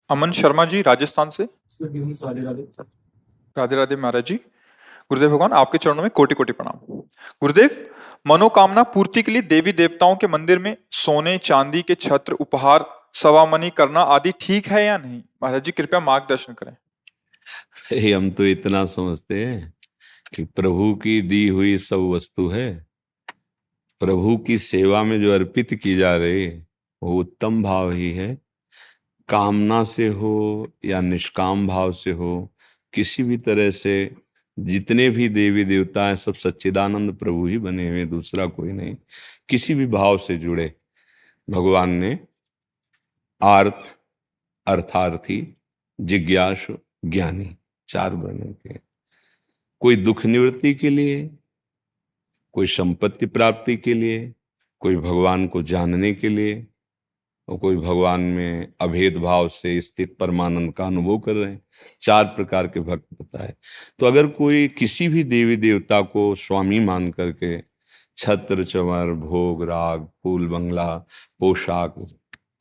अमन शर्मा जी राजस्थान से। राधे राधे। राधे राधे महाराज जी। गुरुदेव भगवान आपके चरणों में कोटि कोटि प्रणाम। गुरुदेव, मनोकामना पूर्ति के लिए देवी देवताओं के मंदिर में सोने चांदी के छत्र उपहार सवामनी करना आदि ठीक है या नहीं? महाराज जी कृपया मार्गदर्शन करें। हम तो इतना समझते हैं कि प्रभु की दी हुई सब वस्तु है, प्रभु की सेवा में जो अर्पित की जा रही है वो उत्तम भाव ही है। कामना से हो या निष्काम भाव से हो, किसी भी तरह से जितने भी देवी देवता हैं सब सच्चिदानंद प्रभु ही बने हुए, दूसरा कोई नहीं। किसी भी भाव से जुड़े भगवान ने आर्त, अर्थार्थी, जिज्ञासु, ज्ञानी, चार वर्णों के, कोई दुख निवृत्ति के लिए, कोई संपत्ति प्राप्ति के लिए, कोई भगवान को जानने के लिए, और कोई भगवान में अभेद भाव से स्थित परमानंद का अनुभव कर रहे हैं। चार प्रकार के भक्त बताए। तो अगर कोई किसी भी देवी देवता को स्वामी मान करके छत्र चंवर भोग राग फूल बंगला पोशाक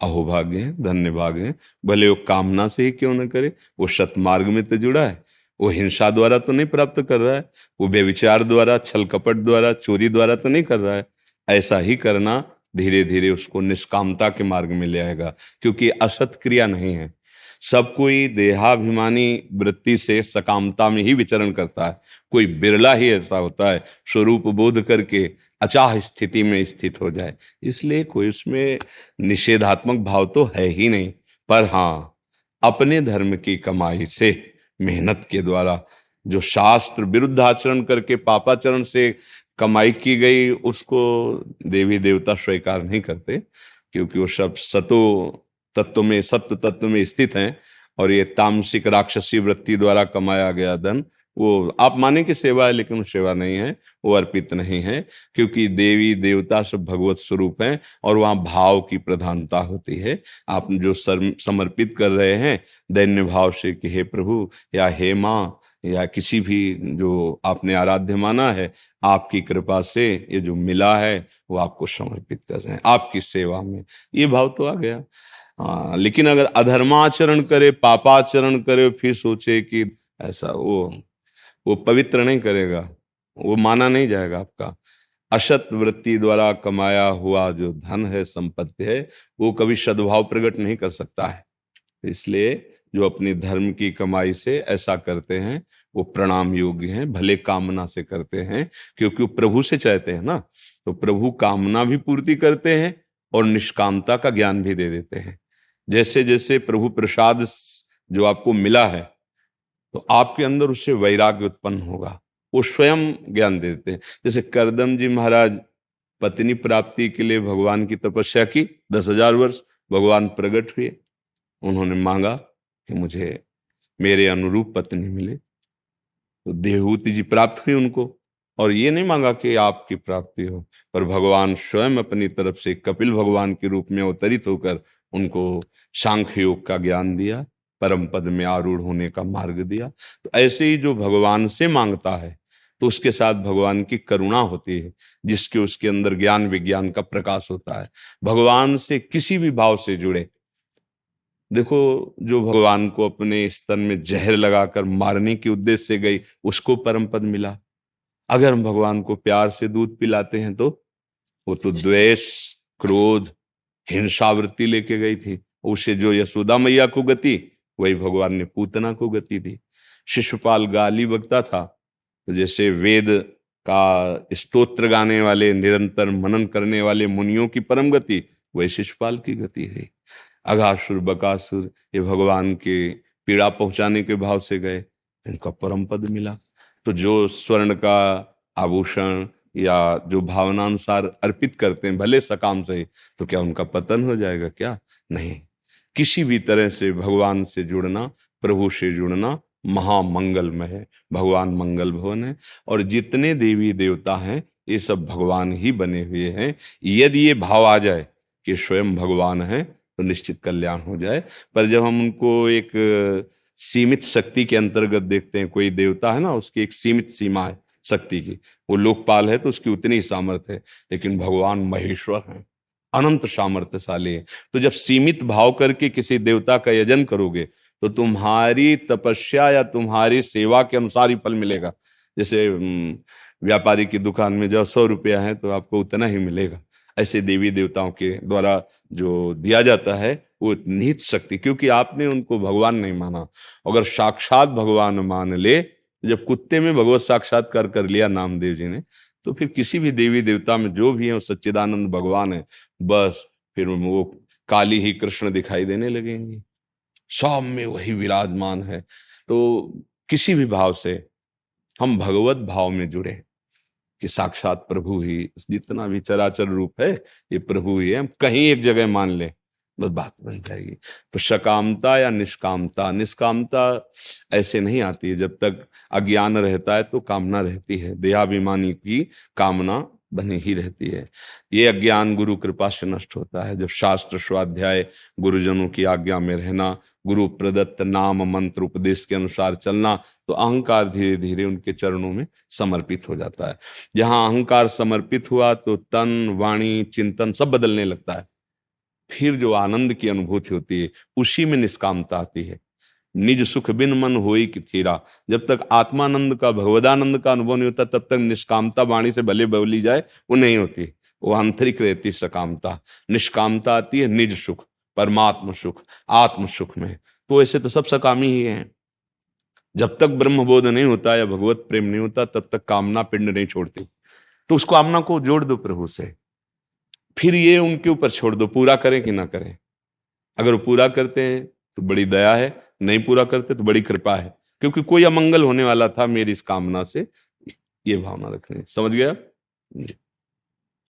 अहोभाग्य है, धन्य भाग है, भले वो कामना से ही क्यों न करे, वो सतमार्ग में तो जुड़ा है, वो हिंसा द्वारा तो नहीं प्राप्त कर रहा है, वो व्यभिचार द्वारा छल कपट द्वारा चोरी द्वारा तो नहीं कर रहा है। ऐसा ही करना धीरे धीरे उसको निष्कामता के मार्ग में ले आएगा, क्योंकि असत क्रिया नहीं है। सब कोई देहाभिमानी वृत्ति से सकामता में ही विचरण करता है, कोई बिरला ही ऐसा होता है स्वरूप बोध करके अचाह स्थिति में स्थित हो जाए। इसलिए कोई उसमें निषेधात्मक भाव तो है ही नहीं। पर हाँ, अपने धर्म की कमाई से मेहनत के द्वारा जो शास्त्र विरुद्ध आचरण करके पापाचरण से कमाई की गई, उसको देवी देवता स्वीकार नहीं करते, क्योंकि वो सब सतो तत्व में, सत्व तत्व में स्थित हैं। और ये तामसिक राक्षसी वृत्ति द्वारा कमाया गया धन, वो आप माने कि सेवा है, लेकिन वो सेवा नहीं है, वो अर्पित नहीं है। क्योंकि देवी देवता सब भगवत स्वरूप हैं और वहाँ भाव की प्रधानता होती है। आप जो समर्पित कर रहे हैं दैन्य भाव से कि हे प्रभु या हे माँ या किसी भी जो आपने आराध्य माना है, आपकी कृपा से ये जो मिला है वो आपको समर्पित कर रहे हैं आपकी सेवा में, ये भाव तो आ गया। हाँ, लेकिन अगर अधर्माचरण करे, पापाचरण करे, फिर सोचे कि ऐसा, वो पवित्र नहीं करेगा, वो माना नहीं जाएगा आपका। असत वृत्ति द्वारा कमाया हुआ जो धन है, संपत्ति है, वो कभी सद्भाव प्रकट नहीं कर सकता है। इसलिए जो अपनी धर्म की कमाई से ऐसा करते हैं वो प्रणाम योग्य हैं, भले कामना से करते हैं, क्योंकि वो प्रभु से चाहते हैं ना। तो प्रभु कामना भी पूर्ति करते हैं और निष्कामता का ज्ञान भी दे देते हैं। जैसे जैसे प्रभु प्रसाद जो आपको मिला है, तो आपके अंदर उससे वैराग्य उत्पन्न होगा, वो स्वयं ज्ञान देते हैं। जैसे करदम जी महाराज पत्नी प्राप्ति के लिए भगवान की तपस्या की, 10,000 वर्ष भगवान प्रकट हुए, उन्होंने मांगा कि मुझे मेरे अनुरूप पत्नी मिले, तो देवहूति जी प्राप्त हुई उनको। और ये नहीं मांगा कि आपकी प्राप्ति हो, पर भगवान स्वयं अपनी तरफ से कपिल भगवान के रूप में अवतरित होकर उनको सांख्य योग का ज्ञान दिया, परम पद में आरूढ़ होने का मार्ग दिया। तो ऐसे ही जो भगवान से मांगता है तो उसके साथ भगवान की करुणा होती है, जिसके उसके अंदर ज्ञान विज्ञान का प्रकाश होता है। भगवान से किसी भी भाव से जुड़े, देखो, जो भगवान को अपने स्तन में जहर लगाकर मारने के उद्देश्य से गई, उसको परम पद मिला। अगर हम भगवान को प्यार से दूध पिलाते हैं तो वो तो द्वेष, क्रोध, हिंसावृत्ति लेके गई थी। उसे जो यशोदा मैया को गति, वही भगवान ने पूतना को गति दी। शिशुपाल गाली बकता था, तो जैसे वेद का स्तोत्र गाने वाले, निरंतर मनन करने वाले मुनियों की परम गति, वही शिशुपाल की गति है। अघासुर बकासुर ये भगवान के पीड़ा पहुंचाने के भाव से गए, इनका परम पद मिला। तो जो स्वर्ण का आभूषण या जो भावनानुसार अर्पित करते हैं, भले सकाम से, तो क्या उनका पतन हो जाएगा? क्या नहीं। किसी भी तरह से भगवान से जुड़ना, प्रभु से जुड़ना महामंगलमय है। भगवान मंगल भवन है और जितने देवी देवता हैं ये सब भगवान ही बने हुए हैं। यदि ये भाव आ जाए कि स्वयं भगवान है तो निश्चित कल्याण हो जाए। पर जब हम उनको एक सीमित शक्ति के अंतर्गत देखते हैं, कोई देवता है ना, उसकी एक सीमित सीमा है शक्ति की, वो लोकपाल है तो उसकी उतनी ही सामर्थ्य है, लेकिन भगवान महेश्वर हैं, अनंत सामर्थ्यशाली है। तो जब सीमित भाव करके किसी देवता का यजन करोगे तो तुम्हारी तपस्या या तुम्हारी सेवा के अनुसार ही फल मिलेगा। जैसे व्यापारी की दुकान में जब 100 रुपया है तो आपको उतना ही मिलेगा, ऐसे देवी देवताओं के द्वारा जो दिया जाता है वो निहित शक्ति, क्योंकि आपने उनको भगवान नहीं माना। अगर साक्षात भगवान मान ले, जब कुत्ते में भगवत साक्षात्कार कर लिया नामदेव जी ने, तो फिर किसी भी देवी देवता में जो भी है वो सच्चिदानंद भगवान है। बस फिर वो काली ही कृष्ण दिखाई देने लगेंगी, सब में वही विराजमान है। तो किसी भी भाव से हम भगवत भाव में जुड़े कि साक्षात प्रभु ही, जितना भी चराचर रूप है ये प्रभु ही है, हम कहीं एक जगह मान ले बस बात बन जाएगी। तो सकामता या निष्कामता, निष्कामता ऐसे नहीं आती है। जब तक अज्ञान रहता है तो कामना रहती है, देहाभिमानी की कामना बनी ही रहती है। ये अज्ञान गुरु कृपा से नष्ट होता है जब शास्त्र स्वाध्याय, गुरुजनों की आज्ञा में रहना, गुरु प्रदत्त नाम मंत्र उपदेश के अनुसार चलना, तो अहंकार धीरे धीरे उनके चरणों में समर्पित हो जाता है। जहां अहंकार समर्पित हुआ तो तन, वाणी, चिंतन सब बदलने लगता है। फिर जो आनंद की अनुभूति होती है उसी में निष्कामता आती है। निज सुख बिन मन होई कि थीरा, जब तक आत्मानंद का, भगवदानंद का अनुभव नहीं होता तब तक निष्कामता वाणी से भले बोली जाए वो नहीं होती, वो आंतरिक रहती सकामता। निष्कामता आती है निज सुख, परमात्म सुख, आत्म सुख में। तो ऐसे तो सब सकामी ही हैं। जब तक ब्रह्मबोध नहीं होता या भगवत प्रेम नहीं होता तब तक कामना पिंड नहीं छोड़ती। तो उस कामना को जोड़ दो प्रभु से, फिर ये उनके ऊपर छोड़ दो, पूरा करें कि ना करें। अगर वो पूरा करते हैं तो बड़ी दया है, नहीं पूरा करते तो बड़ी कृपा है, क्योंकि कोई अमंगल होने वाला था मेरी इस कामना से। ये भावना रखनी, समझ गया जी।